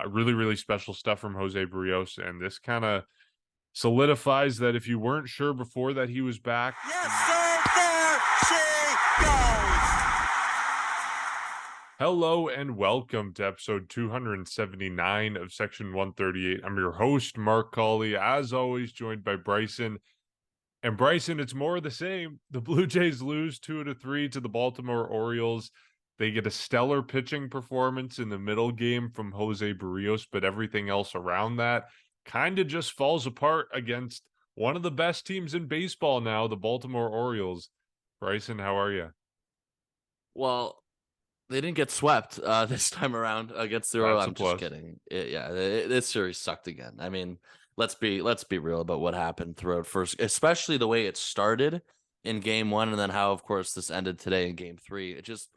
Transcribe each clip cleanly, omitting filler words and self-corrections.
Really, really special stuff from Jose Berrios, and this kind of solidifies that if you weren't sure before that he was back. Yes, sir, there she goes. Hello and welcome to episode 279 of Section 138. I'm your host, Mark Colley, as always, joined by Bryson. And Bryson, it's more of the same. The Blue Jays lose 2-3 to the Baltimore Orioles. They get a stellar pitching performance in the middle game from Jose Berrios, but everything else around that kind of just falls apart against one of the best teams in baseball now, the Baltimore Orioles. Bryson, how are you? Well, they didn't get swept this time around against the Orioles. I'm just kidding. This series sucked again. I mean, let's be real about what happened throughout first, especially the way it started in game one, and then how, of course, this ended today in game three. It just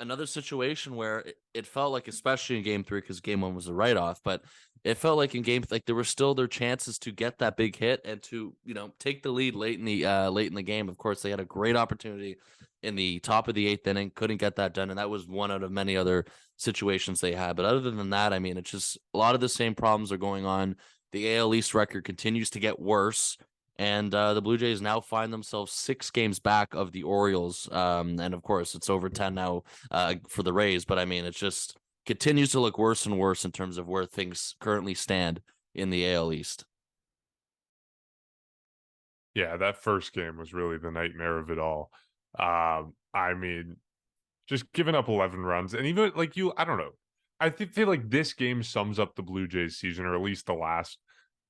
another situation where it felt like, especially in game three, because game one was a write-off, but it felt like in game, like there were still their chances to get that big hit and to, take the lead late in the game. Of course, they had a great opportunity in the top of the eighth inning, couldn't get that done, and that was one out of many other situations they had. But other than that, I mean, it's just a lot of the same problems are going on. The AL East record continues to get worse. And the Blue Jays now find themselves 6 games back of the Orioles. And of course, it's over 10 now for the Rays. But I mean, it just continues to look worse and worse in terms of where things currently stand in the AL East. Yeah, that first game was really the nightmare of it all. I mean, just giving up 11 runs. And even like I don't know. I feel like this game sums up the Blue Jays season, or at least the last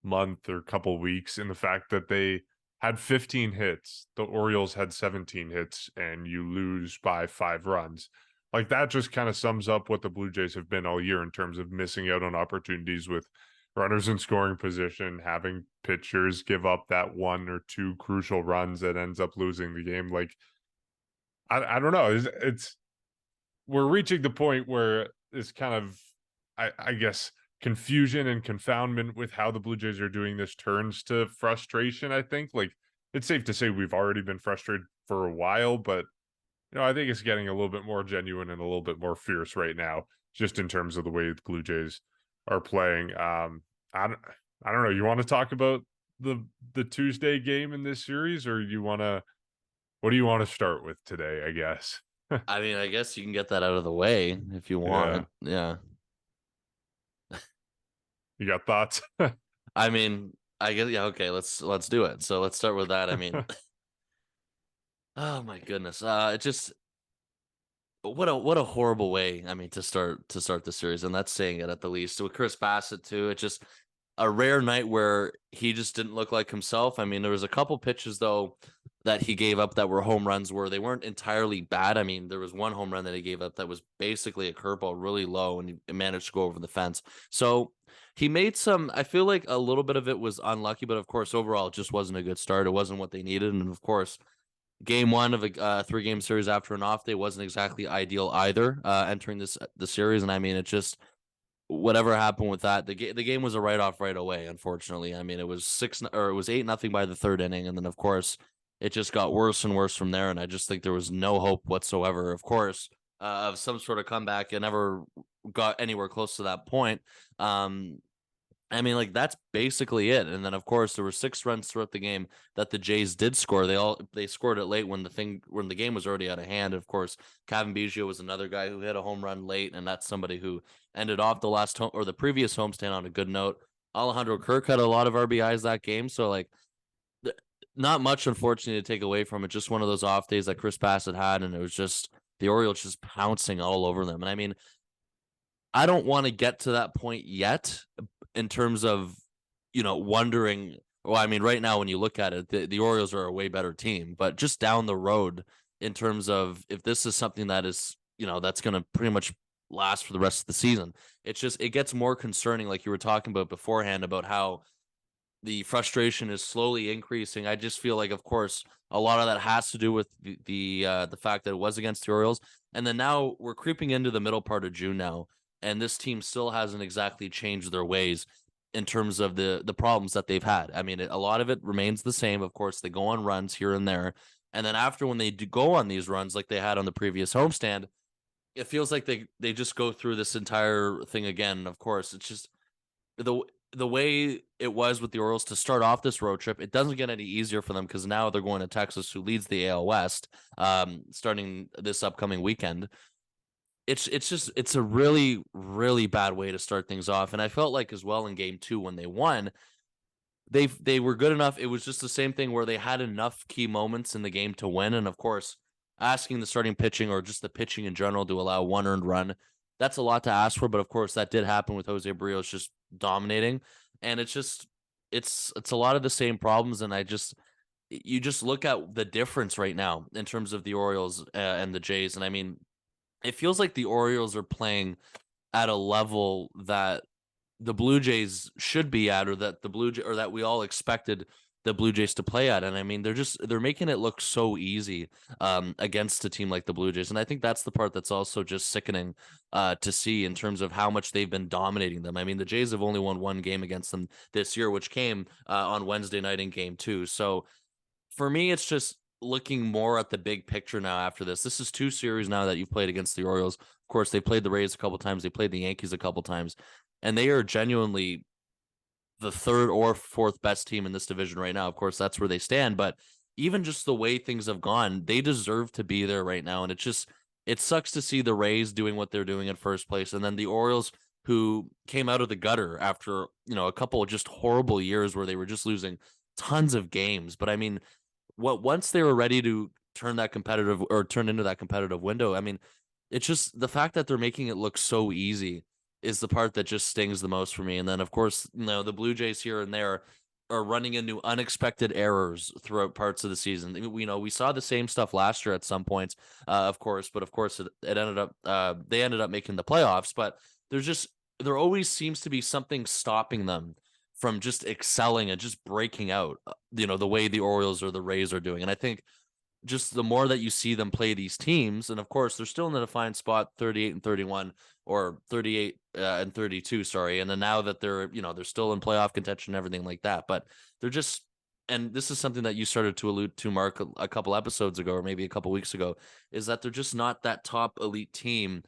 month or couple weeks, in the fact that they had 15 hits, the Orioles had 17 hits, and you lose by 5 runs. Like, that just kind of sums up what the Blue Jays have been all year in terms of missing out on opportunities with runners in scoring position, having pitchers give up that 1 or 2 crucial runs that ends up losing the game. Like, I don't know. It's we're reaching the point where it's kind of, I guess, confusion and confoundment with how the Blue Jays are doing this turns to frustration. I think, like, it's safe to say we've already been frustrated for a while, but I think it's getting a little bit more genuine and a little bit more fierce right now, just in terms of the way the Blue Jays are playing. I don't know. You want to talk about the Tuesday game in this series, or what do you want to start with today, I guess? I mean, I guess you can get that out of the way if you want. Yeah. You got thoughts? I mean, I guess, yeah, okay, let's do it. So let's start with that. I mean, oh my goodness. It just what a horrible way, I mean, to start the series, and that's saying it at the least. With Chris Bassett too, it just a rare night where he just didn't look like himself. I mean, there was a couple pitches though that he gave up that were home runs where they weren't entirely bad. I mean, there was one home run that he gave up that was basically a curveball really low, and he managed to go over the fence. So he made some, I feel like a little bit of it was unlucky, but of course, overall, it just wasn't a good start. It wasn't what they needed. And of course, game one of a 3-game series after an off day wasn't exactly ideal either, entering the series. And I mean, it just, whatever happened with that, the game was a write-off right away, unfortunately. I mean, it was 8-0 by the third inning, and then of course it just got worse and worse from there, and I just think there was no hope whatsoever, of course, of some sort of comeback. It never got anywhere close to that point. I mean, like, that's basically it. And then of course there were 6 runs throughout the game that the Jays did score. They scored it late when the game was already out of hand. Of course, Kevin Biggio was another guy who hit a home run late, and that's somebody who ended off the previous homestand on a good note. Alejandro Kirk had a lot of RBIs that game, so like, not much, unfortunately, to take away from it. Just one of those off days that Chris Bassett had, and it was just the Orioles just pouncing all over them. And I mean, I don't want to get to that point yet in terms of, wondering. Well, I mean, right now, when you look at it, the Orioles are a way better team, but just down the road, in terms of if this is something that is, that's going to pretty much last for the rest of the season, it gets more concerning, like you were talking about beforehand, about how the frustration is slowly increasing. I just feel like, of course, a lot of that has to do with the fact that it was against the Orioles, and then now we're creeping into the middle part of June now, and this team still hasn't exactly changed their ways in terms of the problems that they've had. I mean, a lot of it remains the same. Of course, they go on runs here and there, and then after, when they do go on these runs like they had on the previous homestand, it feels like they just go through this entire thing again. And of course, it's just the the way it was with the Orioles to start off this road trip. It doesn't get any easier for them because now they're going to Texas, who leads the AL West, starting this upcoming weekend. It's a really really bad way to start things off, and I felt like as well in Game 2 when they won, they were good enough. It was just the same thing where they had enough key moments in the game to win, and of course, asking the starting pitching or just the pitching in general to allow one earned run, that's a lot to ask for. But of course, that did happen with Jose Berrios just dominating, and it's a lot of the same problems. And you just look at the difference right now in terms of the Orioles and the Jays, and I mean, it feels like the Orioles are playing at a level that the Blue Jays should be at, or that or that we all expected the Blue Jays to play at. And I mean, they're making it look so easy against a team like the Blue Jays. And I think that's the part that's also just sickening to see in terms of how much they've been dominating them. I mean, the Jays have only won one game against them this year, which came on Wednesday night in Game 2. So for me, it's just looking more at the big picture now after this. This is 2 series now that you've played against the Orioles. Of course, they played the Rays a couple times. They played the Yankees a couple times, and they are genuinely the third or fourth best team in this division right now. Of course, that's where they stand, but even just the way things have gone, they deserve to be there right now. And it sucks to see the Rays doing what they're doing in first place, and then the Orioles, who came out of the gutter after, a couple of just horrible years where they were just losing tons of games. But I mean, once they were ready to turn into that competitive window, I mean, it's just the fact that they're making it look so easy is the part that just stings the most for me. And then of course, the Blue Jays here and there are running into unexpected errors throughout parts of the season. We saw the same stuff last year at some points, of course, but of course it ended up they ended up making the playoffs. But there always seems to be something stopping them from just excelling and just breaking out, the way the Orioles or the Rays are doing. And I think just the more that you see them play these teams, and of course they're still in the defined spot 38 and 31, or 38 and 32, sorry. And then now that they're still in playoff contention and everything like that, but they're just, and this is something that you started to allude to, Mark, a couple episodes ago, or maybe a couple weeks ago, is that they're just not that top elite team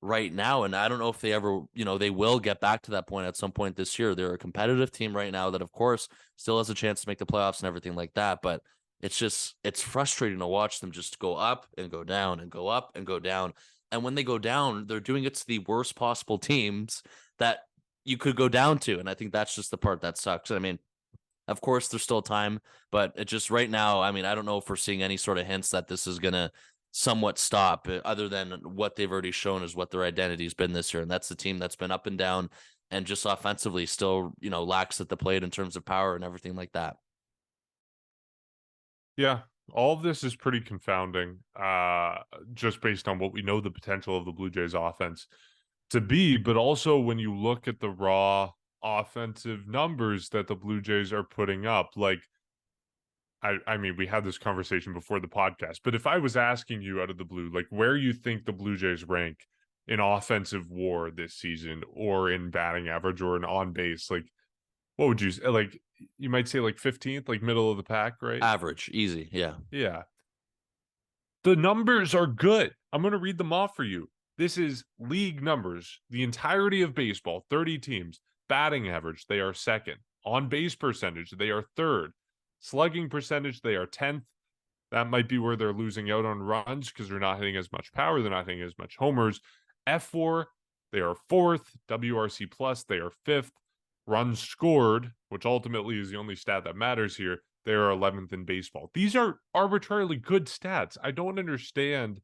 right now. And I don't know if they ever, they will get back to that point at some point this year. They're a competitive team right now that of course still has a chance to make the playoffs and everything like that, but it's frustrating to watch them just go up and go down and go up and go down. And when they go down, they're doing it to the worst possible teams that you could go down to. And I think that's just the part that sucks. I mean, of course, there's still time, but it just right now, I mean, I don't know if we're seeing any sort of hints that this is going to somewhat stop, other than what they've already shown is what their identity has been this year. And that's the team that's been up and down and just offensively still, lacks at the plate in terms of power and everything like that. Yeah, all of this is pretty confounding, just based on what we know the potential of the Blue Jays offense to be, but also when you look at the raw offensive numbers that the Blue Jays are putting up, like, I mean, we had this conversation before the podcast, but if I was asking you out of the blue, like, where you think the Blue Jays rank in offensive WAR this season, or in batting average, or in on base, like, what would you say? Like, you might say like 15th, like middle of the pack, right? Average, easy, yeah. Yeah. The numbers are good. I'm going to read them off for you. This is league numbers. The entirety of baseball, 30 teams. Batting average, they are second. On base percentage, they are third. Slugging percentage, they are 10th. That might be where they're losing out on runs because they're not hitting as much power. They're not hitting as much homers. F4, they are fourth. WRC plus, they are fifth. Runs scored, which ultimately is the only stat that matters here, they are 11th in baseball. These are arbitrarily good stats. I don't understand.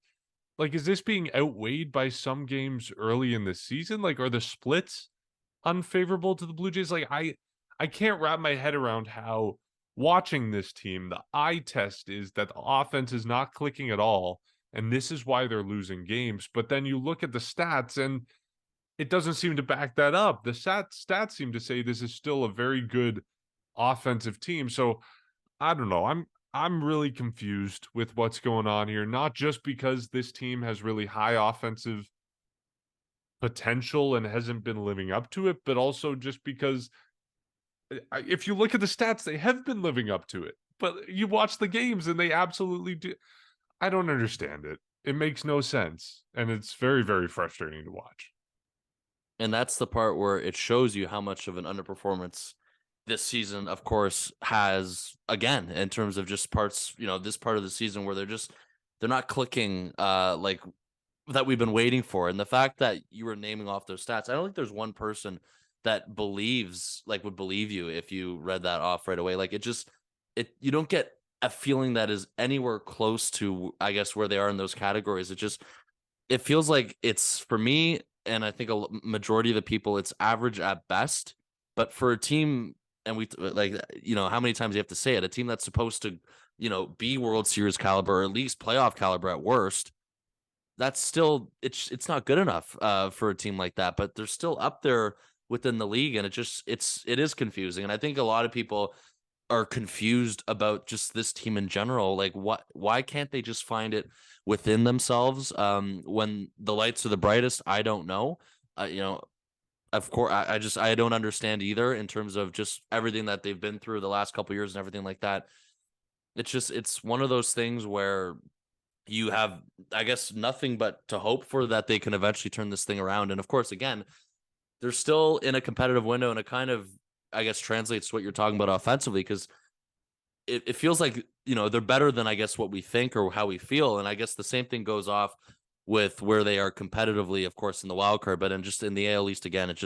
Like, is this being outweighed by some games early in the season? Like, are the splits unfavorable to the Blue Jays? Like, I can't wrap my head around how, watching this team, the eye test is that the offense is not clicking at all, and this is why they're losing games. But then you look at the stats, and it doesn't seem to back that up. The stats seem to say this is still a very good offensive team. So I don't know. I'm really confused with what's going on here. Not just because this team has really high offensive potential and hasn't been living up to it, but also just because if you look at the stats, they have been living up to it. But you watch the games and they absolutely do. I don't understand it. It makes no sense, and it's very, very frustrating to watch. And that's the part where it shows you how much of an underperformance this season, of course, has again in terms of just parts, this part of the season where they're not clicking like that we've been waiting for. And the fact that you were naming off those stats, I don't think there's one person that would believe you if you read that off right away. Like you don't get a feeling that is anywhere close to, I guess, where they are in those categories. It feels like it's for me, and I think a majority of the people, it's average at best. But for a team, and we like, how many times you have to say it, a team that's supposed to, be World Series caliber, or at least playoff caliber at worst, that's still it's not good enough for a team like that. But they're still up there within the league, and it is confusing. And I think a lot of people are confused about just this team in general. Like, why can't they just find it within themselves when the lights are the brightest? I don't know. Of course, I don't understand either in terms of just everything that they've been through the last couple of years and everything like that. It's one of those things where you have, I guess, nothing but to hope for that they can eventually turn this thing around. And of course, again, they're still in a competitive window, and it kind of, I guess, translates to what you're talking about offensively, because it feels like, they're better than, I guess, what we think or how we feel. And I guess the same thing goes off with where they are competitively, of course, in the wild card, but in the AL East, again, it's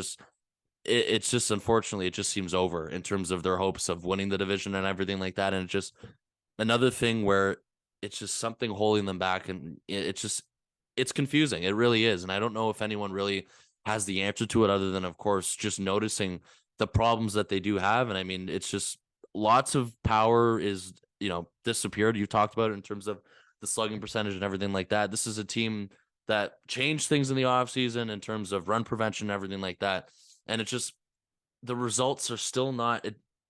just unfortunately, it just seems over in terms of their hopes of winning the division and everything like that. And it's just another thing where it's just something holding them back, and it's confusing. It really is. And I don't know if anyone really has the answer to it other than, of course, just noticing the problems that they do have. And I mean, it's just lots of power is, disappeared. You talked about it in terms of the slugging percentage and everything like that. This is a team that changed things in the offseason in terms of run prevention and everything like that. And it's just the results are still not,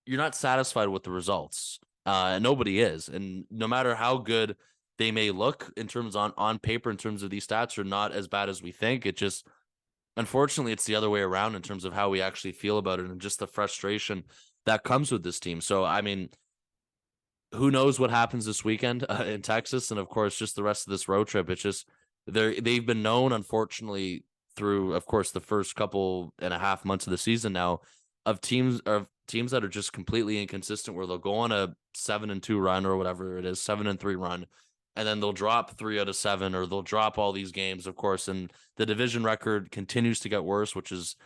you're not satisfied with the results. Nobody is. And no matter how good they may look in terms on paper, in terms of these stats are not as bad as we think. It just, unfortunately, it's the other way around in terms of how we actually feel about it and just the frustration that comes with this team. So, I mean, who knows what happens this weekend in Texas, and of course, just the rest of this road trip. It's just they've been known, unfortunately, through, of course, the first couple and a half months of the season now, of teams that are just completely inconsistent, where they'll go on a 7-2 run or whatever it is, 7-3 run, and then they'll drop 3 out of 7, or they'll drop all these games, of course, and the division record continues to get worse, which is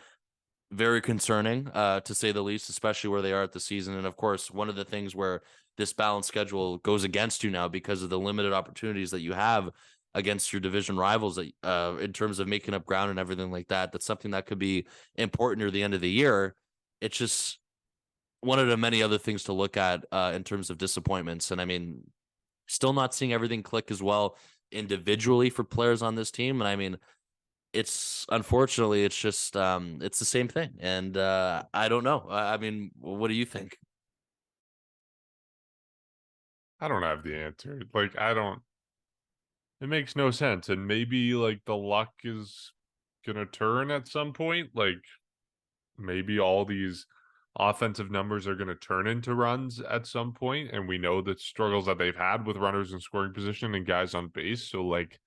very concerning, to say the least, especially where they are at the season. And of course, one of the things where this balanced schedule goes against you now because of the limited opportunities that you have against your division rivals, that in terms of making up ground and everything like that, that's something that could be important near the end of the year. It's just one of the many other things to look at in terms of disappointments. And I mean, still not seeing everything click as well individually for players on this team. And I mean, it's unfortunately, it's just it's the same thing. And I don't know. I mean, what do you think? I don't have the answer. Like, I don't. It makes no sense. And maybe like the luck is gonna turn at some point. Like maybe all these offensive numbers are gonna turn into runs at some point, and we know the struggles that they've had with runners in scoring position and guys on base. So like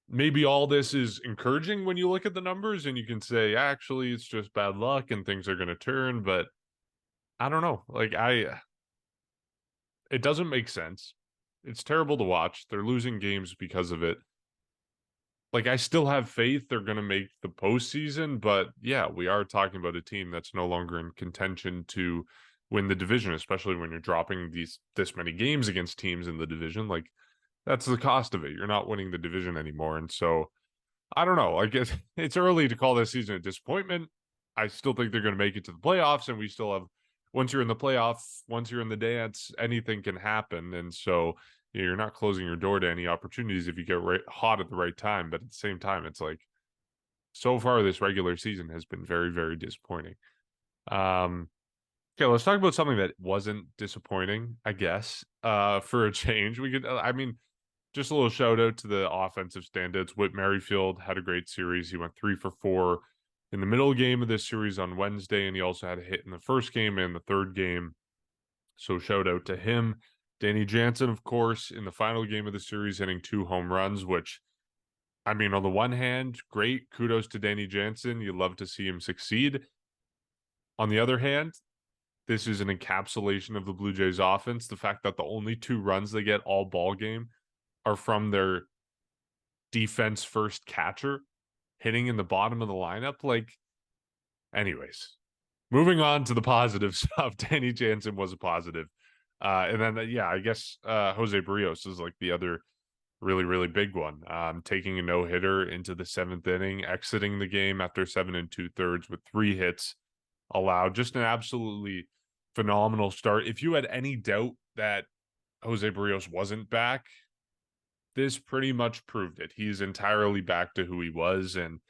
maybe all this is encouraging when you look at the numbers and you can say, actually, it's just bad luck and things are gonna turn, but I don't know. Like it doesn't make sense. It's terrible to watch. They're losing games because of it. Like, I still have faith they're going to make the postseason, but yeah, we are talking about a team that's no longer in contention to win the division, especially when you're dropping this many games against teams in the division. Like, that's the cost of it. You're not winning the division anymore. And so, I don't know. I guess it's early to call this season a disappointment. I still think they're going to make it to the playoffs, and we still have, once you're in the playoff, once you're in the dance, anything can happen. And so, you're not closing your door to any opportunities if you get hot at the right time. But at the same time, it's like, so far this regular season has been very, very disappointing. Okay, let's talk about something that wasn't disappointing, I guess. For a change, we could. I mean, just a little shout out to the offensive standouts. Whit Merrifield had a great series. He went 3 for 4 in the middle game of this series on Wednesday, and he also had a hit in the first game and the third game. So shout out to him. Danny Jansen, of course, in the final game of the series, hitting 2 home runs, which, I mean, on the one hand, great. Kudos to Danny Jansen. You love to see him succeed. On the other hand, this is an encapsulation of the Blue Jays offense. The fact that the only 2 runs they get all ball game are from their defense first catcher hitting in the bottom of the lineup. Like, anyways, moving on to the positive stuff. Danny Jansen was a positive. And then, yeah, I guess Jose Berrios is like the other really, really big one. Taking a no-hitter into the 7th inning, exiting the game after 7 2/3 with 3 hits allowed. Just an absolutely phenomenal start. If you had any doubt that Jose Berrios wasn't back, this pretty much proved it. He's entirely back to who he was. And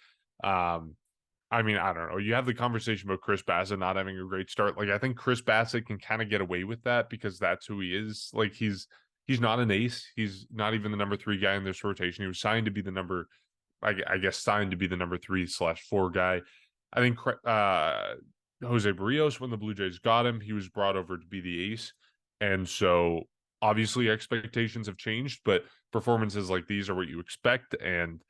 I mean, I don't know. You have the conversation about Chris Bassett not having a great start. Like, I think Chris Bassett can kind of get away with that because that's who he is. Like, he's not an ace. He's not even the number 3 guy in this rotation. He was signed to be the number, I guess, signed to be the number 3/4 guy. I think Jose Berrios, when the Blue Jays got him, he was brought over to be the ace. And so obviously expectations have changed, but performances like these are what you expect. And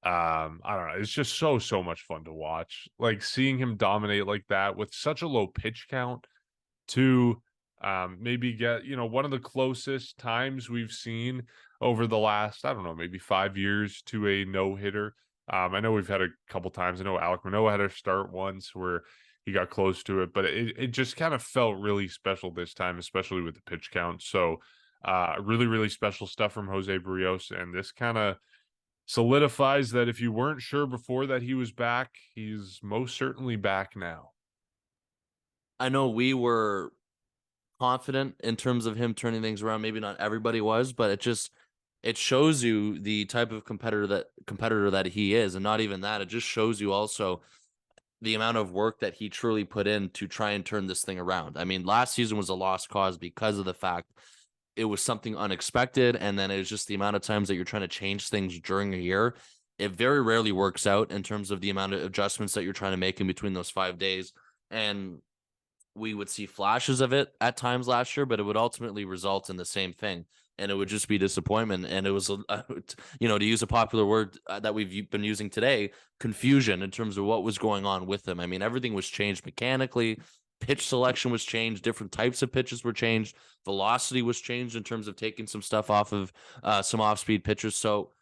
I don't know, it's just so much fun to watch. Like, seeing him dominate like that with such a low pitch count to maybe get, one of the closest times we've seen over the last, I don't know, maybe 5 years to a no-hitter. I know we've had a couple times. I know Alek Manoah had a start once where he got close to it, but it just kind of felt really special this time, especially with the pitch count. So really, really special stuff from Jose Berrios. And this kind of solidifies that if you weren't sure before that he was back, he's most certainly back now. I know we were confident in terms of him turning things around. Maybe not everybody was, but it shows you the type of competitor that he is. And not even that, it just shows you also the amount of work that he truly put in to try and turn this thing around. I mean, last season was a lost cause because of the fact it was something unexpected. And then it was just the amount of times that you're trying to change things during a year. It very rarely works out in terms of the amount of adjustments that you're trying to make in between those 5 days. And we would see flashes of it at times last year, but it would ultimately result in the same thing. And it would just be disappointment. And it was, to use a popular word that we've been using today, confusion in terms of what was going on with them. I mean, everything was changed mechanically. Pitch selection was changed. Different types of pitches were changed. Velocity was changed in terms of taking some stuff off of some off-speed pitchers. So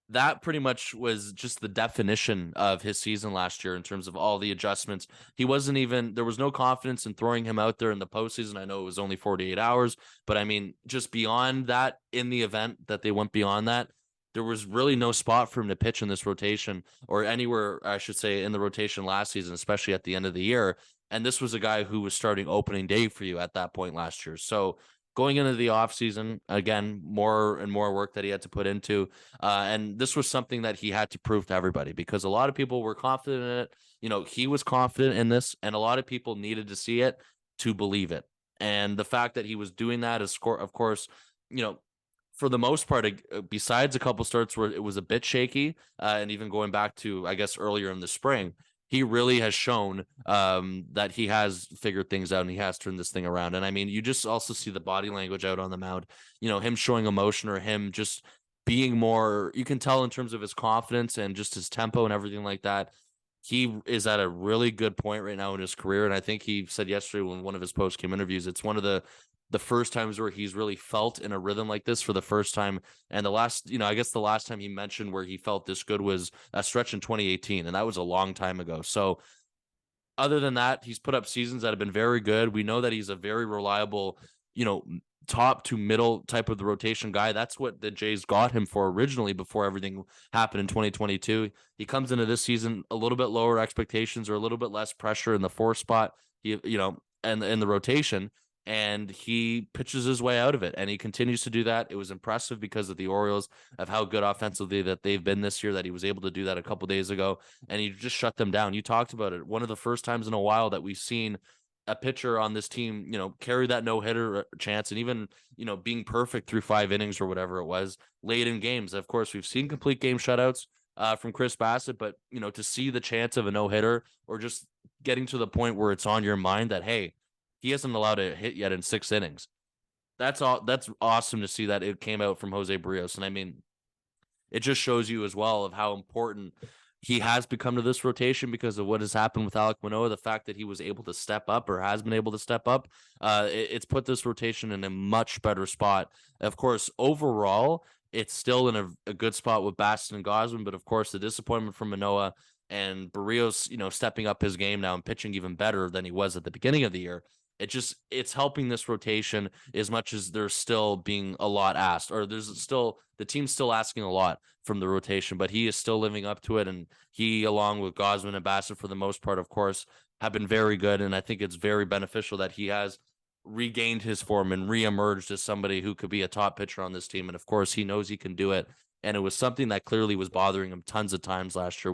that pretty much was just the definition of his season last year in terms of all the adjustments. There was no confidence in throwing him out there in the postseason. I know it was only 48 hours, but I mean, just beyond that, in the event that they went beyond that, there was really no spot for him to pitch in this rotation or anywhere, I should say, in the rotation last season, especially at the end of the year. And this was a guy who was starting opening day for you at that point last year. So going into the offseason, again, more and more work that he had to put into. And this was something that he had to prove to everybody because a lot of people were confident in it. He was confident in this, and a lot of people needed to see it to believe it. And the fact that he was doing that is, of course, for the most part, besides a couple starts where it was a bit shaky, and even going back to, I guess, earlier in the spring, he really has shown that he has figured things out and he has turned this thing around. And I mean, you just also see the body language out on the mound, him showing emotion or him just being more, you can tell in terms of his confidence and just his tempo and everything like that. He is at a really good point right now in his career. And I think he said yesterday when one of his post-game interviews, it's one of the first times where he's really felt in a rhythm like this for the first time. And the last time he mentioned where he felt this good was a stretch in 2018. And that was a long time ago. So other than that, he's put up seasons that have been very good. We know that he's a very reliable, top to middle type of the rotation guy. That's what the Jays got him for originally before everything happened in 2022. He comes into this season a little bit lower expectations or a little bit less pressure in the 4 spot, and in the rotation. And he pitches his way out of it, and he continues to do that. It was impressive because of the Orioles, of how good offensively that they've been this year, that he was able to do that a couple days ago, and he just shut them down. You talked about it. One of the first times in a while that we've seen a pitcher on this team, carry that no-hitter chance and even, being perfect through 5 innings or whatever it was late in games. Of course, we've seen complete game shutouts from Chris Bassett, but, to see the chance of a no-hitter or just getting to the point where it's on your mind that, hey, he hasn't allowed a hit yet in 6 innings. That's all. That's awesome to see that it came out from Jose Berrios, and I mean, it just shows you as well of how important he has become to this rotation because of what has happened with Alek Manoah. The fact that he was able to step up or has been able to step up, it's put this rotation in a much better spot. Of course, overall, it's still in a good spot with Baston and Gosman, but of course, the disappointment from Manoah and Barrios, stepping up his game now and pitching even better than he was at the beginning of the year. It's helping this rotation as much as there's still being a lot asked, or there's still the team's still asking a lot from the rotation, but he is still living up to it. And he, along with Gosman and Bassett, for the most part, of course, have been very good. And I think it's very beneficial that he has regained his form and reemerged as somebody who could be a top pitcher on this team. And of course, he knows he can do it. And it was something that clearly was bothering him tons of times last year.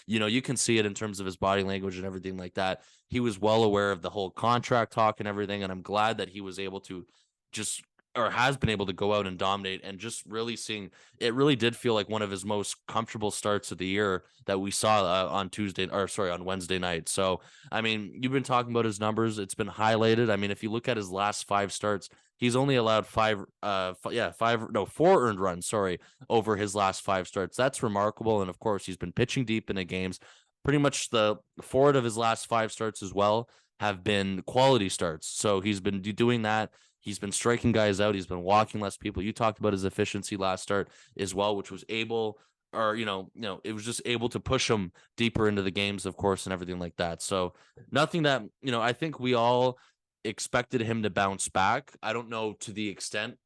You can see it in terms of his body language and everything like that. He was well aware of the whole contract talk and everything. And I'm glad that he was able to just, or has been able to go out and dominate, and just really seeing it really did feel like one of his most comfortable starts of the year that we saw on Wednesday night. So, I mean, you've been talking about his numbers. It's been highlighted. I mean, if you look at his last 5 starts, he's only allowed 4 earned runs, sorry, over his last 5 starts. That's remarkable. And of course, he's been pitching deep into games. Pretty much the 4 of his last 5 starts as well have been quality starts. So he's been doing that. He's been striking guys out. He's been walking less people. You talked about his efficiency last start as well, which was able, or it was just able to push him deeper into the games, of course, and everything like that. So nothing that I think we all expected him to bounce back. I don't know to the extent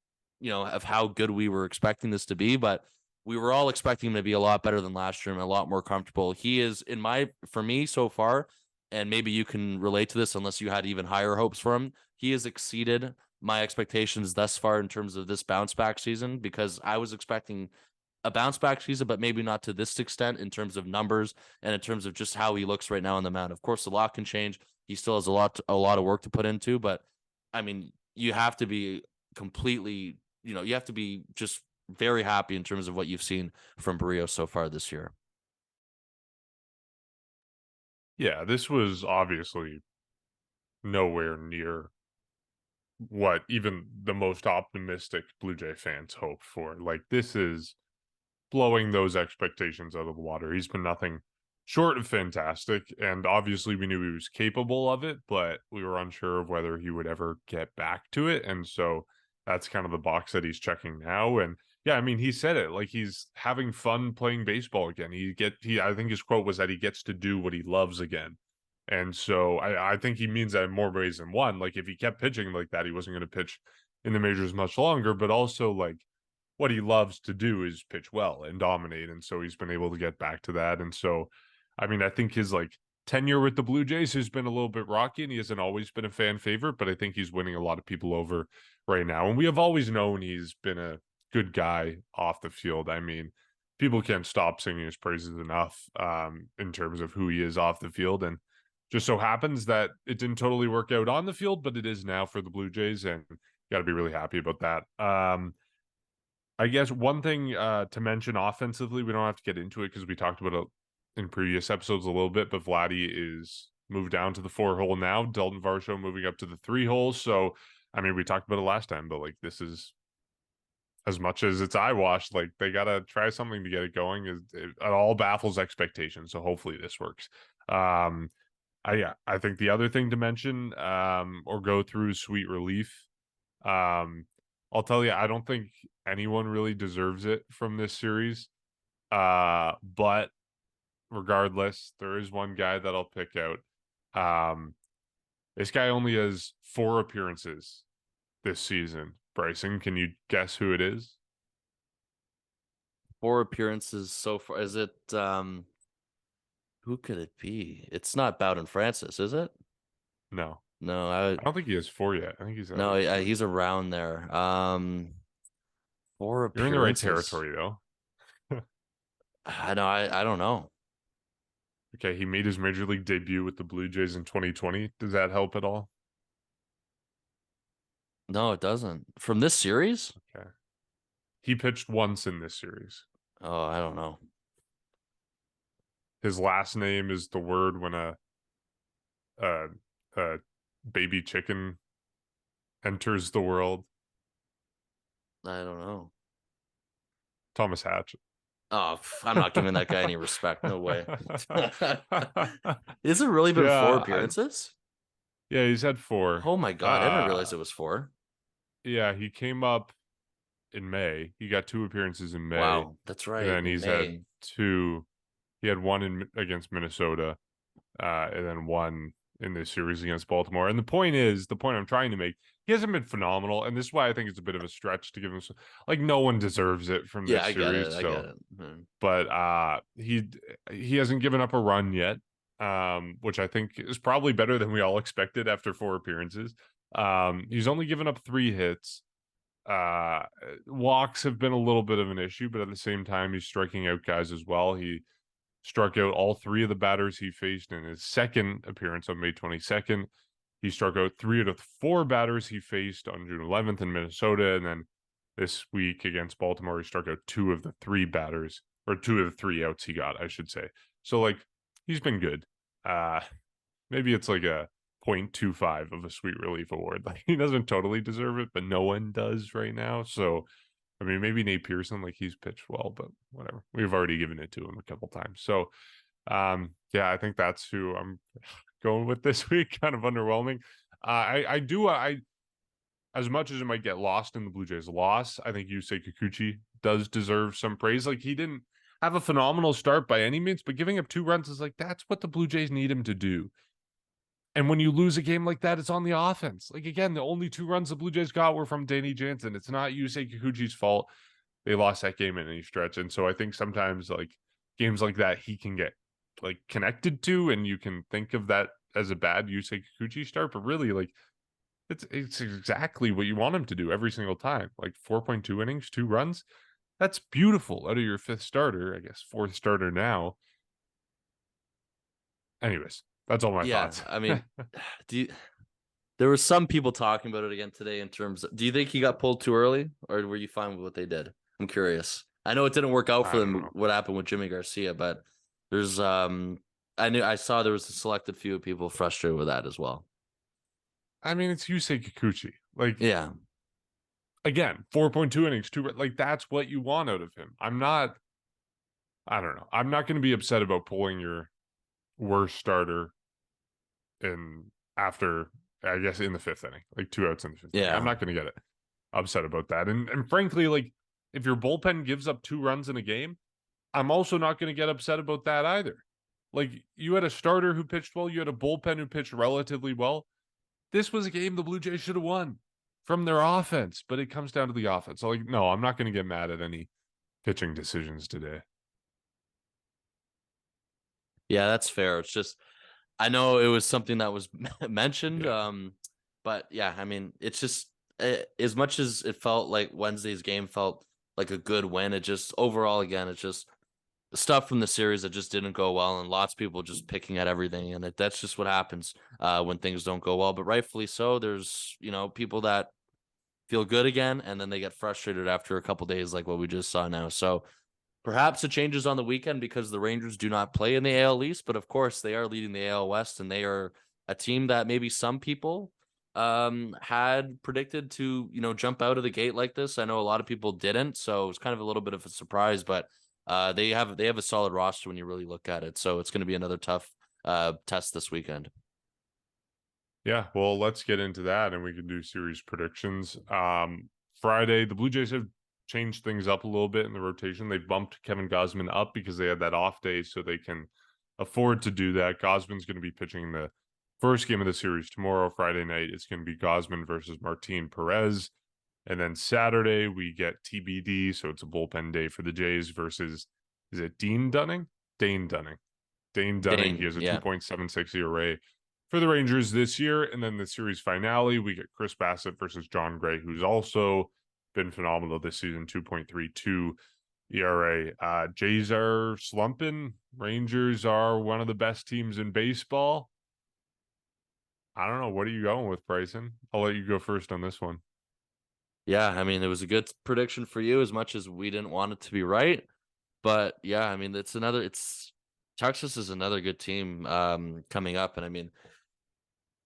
of how good we were expecting this to be, but we were all expecting him to be a lot better than last year and a lot more comfortable. He is, for me so far, and maybe you can relate to this unless you had even higher hopes for him. He has exceeded my expectations thus far in terms of this bounce back season, because I was expecting a bounce back season, but maybe not to this extent in terms of numbers and in terms of just how he looks right now on the mound. Of course, a lot can change. He still has a lot of work to put into, but I mean, you have to be completely, you have to be just very happy in terms of what you've seen from Berrios so far this year. Yeah, this was obviously nowhere near what even the most optimistic Blue Jay fans hoped for. Like, this is blowing those expectations out of the water. He's been nothing short of fantastic, and obviously we knew he was capable of it, but we were unsure of whether he would ever get back to it. And so that's kind of the box that he's checking now. And yeah, I mean, he said it, like, he's having fun playing baseball again. I think his quote was that he gets to do what he loves again. And so I think he means that in more ways than one. Like, if he kept pitching like that, he wasn't going to pitch in the majors much longer, but also, like, what he loves to do is pitch well and dominate. And so he's been able to get back to that. And so, I mean, I think his tenure with the Blue Jays has been a little bit rocky, and he hasn't always been a fan favorite, but I think he's winning a lot of people over right now. And we have always known he's been a good guy off the field. I mean, people can't stop singing his praises enough in terms of who he is off the field. And just so happens that it didn't totally work out on the field, but it is now for the Blue Jays, and you got to be really happy about that. I guess one thing to mention offensively, we don't have to get into it because we talked about it in previous episodes a little bit, but Vladdy is moved down to the 4-hole now. Dalton Varsho moving up to the 3-hole. So, I mean, we talked about it last time, but this is, as much as it's eyewash, they got to try something to get it going. It all baffles expectations. So hopefully this works. I think the other thing to mention or go through is Sweet Relief. I'll tell you, I don't think anyone really deserves it from this series. But regardless, there is one guy that I'll pick out. This guy only has 4 appearances this season. Bryson, can you guess who it is? 4 appearances so far. Is it who could it be? It's not Bowden Francis, is it? No. No, I don't think he has 4 yet. I think he's no, he's around there. 4 You're in the right appearances. territory though. I know. I don't know. Okay, he made his major league debut with the Blue Jays in 2020. Does that help at all? No, it doesn't. From this series? Okay. He pitched once in this series. Oh, I don't know. His last name is the word when a baby chicken enters the world. I don't know. Thomas Hatch. Oh, I'm not giving that guy any respect. No way. Is it really been four Yeah, appearances? yeah, he's had 4. Oh my God. I didn't realize it was four. Yeah, he came up in May. He got 2 appearances in May, Wow. That's and right. then In he's had May. 2. He had 1 against Minnesota, and then 1 in this series against Baltimore. And the point I'm trying to make, he hasn't been phenomenal, and this is why I think it's a bit of a stretch to give him. Like, no one deserves it from Yeah, this I get it. series. I get So, it. but he hasn't given up a run yet, which I think is probably better than we all expected after 4 appearances. He's only given up 3 hits. Walks have been a little bit of an issue, but at the same time, he's striking out guys as well. He struck out all 3 of the batters he faced in his second appearance on May 22nd. He struck out 3 out of 4 batters he faced on June 11th in Minnesota, and then this week against Baltimore, he struck out 2 of the 3 batters, or 2 of the 3 outs he got, I should say. So, like, he's been good. Maybe it's like a 0.25 of a sweet relief award. Like, he doesn't totally deserve it, but no one does right now. So, I mean, maybe Nate Pearson, like, he's pitched well, but whatever. We've already given it to him a couple times. So, yeah, I think that's who I'm going with this week. Kind of underwhelming. I as much as it might get lost in the Blue Jays' loss, I think Yusei Kikuchi does deserve some praise. Like, he didn't have a phenomenal start by any means, but giving up 2 runs is like, that's what the Blue Jays need him to do. And when you lose a game like that, it's on the offense. Like, again, the only 2 runs the Blue Jays got were from Danny Jansen. It's not Yusei Kikuchi's fault. They lost that game in any stretch. And so I think sometimes, like, games like that, he can get, like, connected to, and you can think of that as a bad Yusei Kikuchi start. But really, like, it's exactly what you want him to do every single time. Like, 4.2 innings, 2 runs. That's beautiful out of your 5th starter, I guess 4th starter now. Anyways, that's all my Yeah. thoughts. I mean, there were some people talking about it again today in terms of, do you think he got pulled too early, or were you fine with what they did? I'm curious. I know it didn't work out for I don't them, know. what happened with Jimmy Garcia, but there's I saw there was a selected few people frustrated with that as well. I mean, it's Yusei Kikuchi. Like, Yeah. again, 4.2 innings, 2, like, that's what you want out of him. I don't know. I'm not going to be upset about pulling your worst starter in after, I guess, in the 5th inning, like 2 outs in the 5th inning. I'm Yeah. not going to get upset about that. And frankly, like, if your bullpen gives up 2 runs in a game, I'm also not going to get upset about that either. Like, you had a starter who pitched well, you had a bullpen who pitched relatively well. This was a game the Blue Jays should have won from their offense, but it comes down to the offense. So, like, no, I'm not going to get mad at any pitching decisions today. Yeah, that's fair. It's just, I know it was something that was mentioned. Yeah. But yeah, I mean, it's just, as much as it felt like Wednesday's game felt like a good win, it just overall, again, it's just stuff from the series that just didn't go well, and lots of people just picking at everything, and that's just what happens when things don't go well. But rightfully so. There's people that feel good again, and then they get frustrated after a couple days, like what we just saw now. So perhaps it changes on the weekend because the Rangers do not play in the AL East, but of course they are leading the AL West, and they are a team that maybe some people had predicted to jump out of the gate like this. I know a lot of people didn't, so it's kind of a little bit of a surprise, but they have a solid roster when you really look at it. So it's going to be another tough test this weekend. Yeah, well, let's get into that, and we can do series predictions. Friday, the Blue Jays have changed things up a little bit in the rotation. They bumped Kevin Gausman up because they had that off day, so they can afford to do that. Gausman's going to be pitching the first game of the series tomorrow, Friday night. It's going to be Gausman versus Martin Perez. And then Saturday, we get TBD, so it's a bullpen day for the Jays versus, is it Dean Dunning? Dane Dunning. Dane Dunning, he has a 2.76 ERA for the Rangers this year. And then the series finale, we get Chris Bassett versus John Gray, who's also been phenomenal this season, 2.32 ERA. Jays are slumping. Rangers are one of the best teams in baseball. I don't know. What are you going with, Bryson? I'll let you go first on this one. Yeah, I mean, it was a good prediction for you as much as we didn't want it to be right. But yeah, I mean, Texas is another good team coming up. And I mean,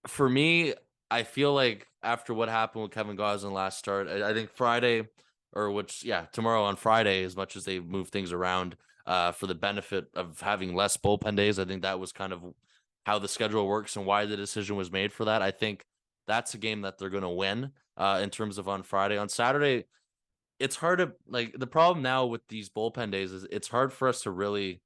for me, I feel like after what happened with Kevin Gausman last start, I think Friday tomorrow on Friday, as much as they move things around for the benefit of having less bullpen days. I think that was kind of how the schedule works and why the decision was made for that. I think that's a game that they're going to win in terms of on Friday. On Saturday, it's hard to like the problem now with these bullpen days is it's hard for us to really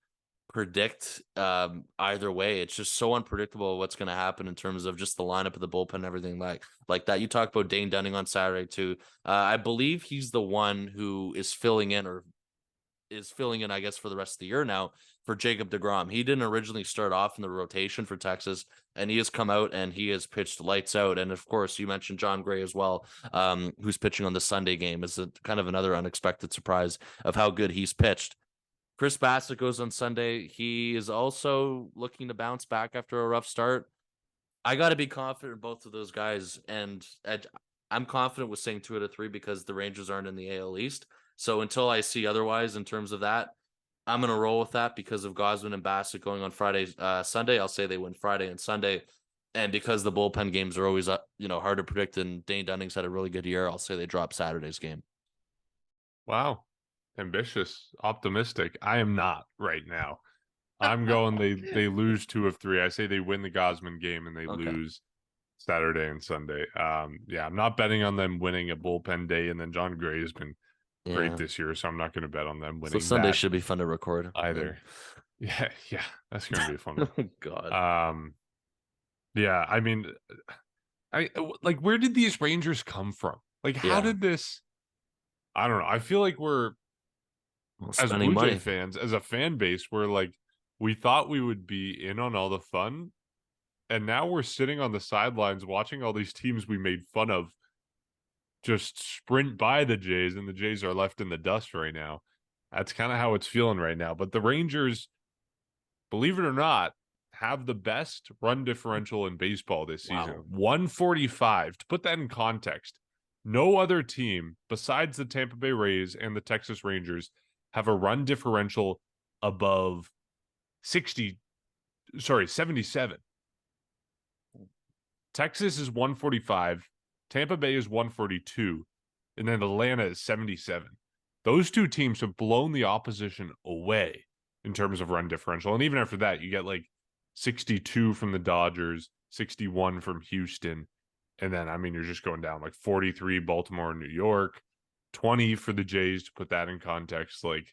predict either way. It's just so unpredictable what's going to happen in terms of just the lineup of the bullpen and everything like that. You talked about Dane Dunning on Saturday too. I believe he's the one who is filling in I guess for the rest of the year now for Jacob deGrom. He didn't originally start off in the rotation for Texas, and he has come out and he has pitched lights out. And of course, you mentioned John Gray as well, who's pitching on the Sunday game, is a kind of another unexpected surprise of how good he's pitched. Chris Bassett goes on Sunday. He is also looking to bounce back after a rough start. I got to be confident in both of those guys, and I'm confident with saying 2 out of 3 because the Rangers aren't in the AL East. So until I see otherwise in terms of that, I'm going to roll with that because of Gosman and Bassett going on Friday, Sunday. I'll say they win Friday and Sunday. And because the bullpen games are always, hard to predict, and Dane Dunning's had a really good year, I'll say they drop Saturday's game. Wow. Ambitious, optimistic. I am not right now. I'm going they lose 2 of 3. I say they win the Gosman game and they lose Saturday and Sunday. Yeah, I'm not betting on them winning a bullpen day, and then John Gray has been great this year, so I'm not going to bet on them winning. So Sunday should be fun to record either. Yeah, that's going to be a fun one. Oh God. Yeah, I mean, where did these Rangers come from? Like, how did this? I don't know. I feel like we're as Blue Jay fans, as a fan base, we're like, we thought we would be in on all the fun, and now we're sitting on the sidelines watching all these teams we made fun of just sprint by the Jays, and the Jays are left in the dust right now. That's kind of how it's feeling right now. But the Rangers, believe it or not, have the best run differential in baseball this season. 145. To put that in context, no other team besides the Tampa Bay Rays and the Texas Rangers have a run differential above 77. Texas is 145. Tampa Bay is 142, and then Atlanta is 77. Those two teams have blown the opposition away in terms of run differential. And even after that, you get like 62 from the Dodgers, 61 from Houston. And then, I mean, you're just going down like 43 Baltimore and New York, 20 for the Jays, to put that in context. Like,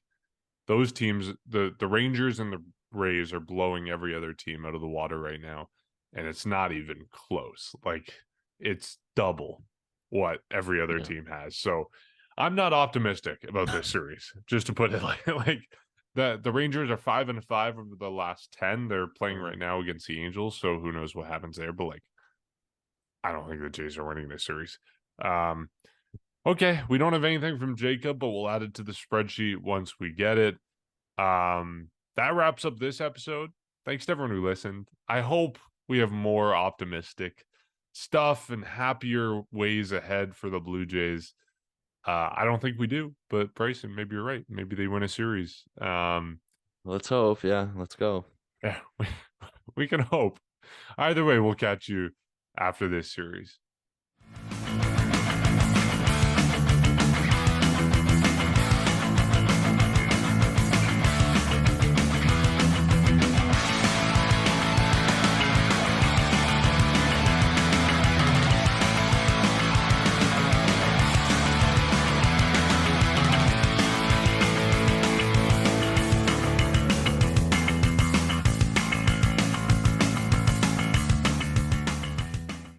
those teams, the Rangers and the Rays are blowing every other team out of the water right now. And it's not even close. Like, it's double what every other team has. So I'm not optimistic about this series, just to put it like the Rangers are 5-5 over the last 10. They're playing right now against the Angels, so who knows what happens there. But like, I don't think the Jays are winning this series. Okay, we don't have anything from Jacob, but we'll add it to the spreadsheet once we get it. That wraps up this episode. Thanks to everyone who listened. I hope we have more optimistic stuff and happier ways ahead for the Blue Jays. I don't think we do, but Bryson, maybe you're right. Maybe they win a series. Let's hope. Yeah, let's go. Yeah, we can hope. Either way, we'll catch you after this series.